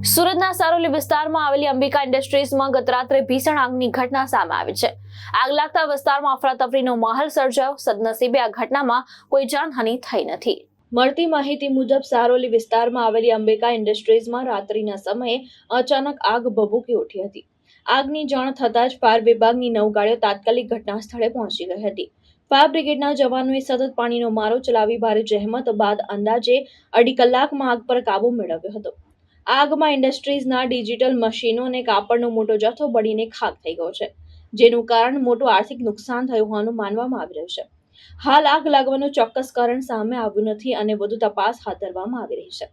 સુરતના સારોલી વિસ્તારમાં આવેલી અંબિકા ઇન્ડસ્ટ્રીઝમાં ગત રાત્રે ભીષણ આગની ઘટના સામે આવી છે। આગ લાગતા વિસ્તારમાં અફરાતફરીનો માહોલ સર્જાયો। સદનસીબે આ ઘટનામાં કોઈ જાનહાનિ થઈ નથી। મળતી માહિતી મુજબ સારોલી વિસ્તારમાં આવેલી અંબિકા ઇન્ડસ્ટ્રીઝમાં રાત્રિના સમયે અચાનક આગ ભભૂકી ઉઠી હતી। આગની જાણ થતાં જ ફાયર વિભાગની 9 ગાડીઓ તાત્કાલિક ઘટના સ્થળે પહોંચી ગઈ હતી। ફાયર બ્રિગેડના જવાનોએ સતત પાણીનો મારો ચલાવી ભારે જહેમત બાદ અંદાજે 2.5 કલાકમાં આગ પર કાબુ મેળવ્યો હતો। આગમાં ઇન્ડસ્ટ્રીઝના ડિજિટલ મશીનો અને કાપડનો મોટો જથ્થો બળીને ખાખ થઈ ગયો છે, જેનું કારણ મોટું આર્થિક નુકસાન થયું હોવાનું માનવામાં આવી રહ્યું છે। હાલ આગ લાગવાનું ચોક્કસ કારણ સામે આવ્યું નથી અને વધુ તપાસ હાથ ધરવામાં આવી રહી છે।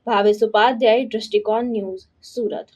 ભાવેશ ઉપાધ્યાય, દ્રષ્ટિકોણ ન્યૂઝ, સુરત।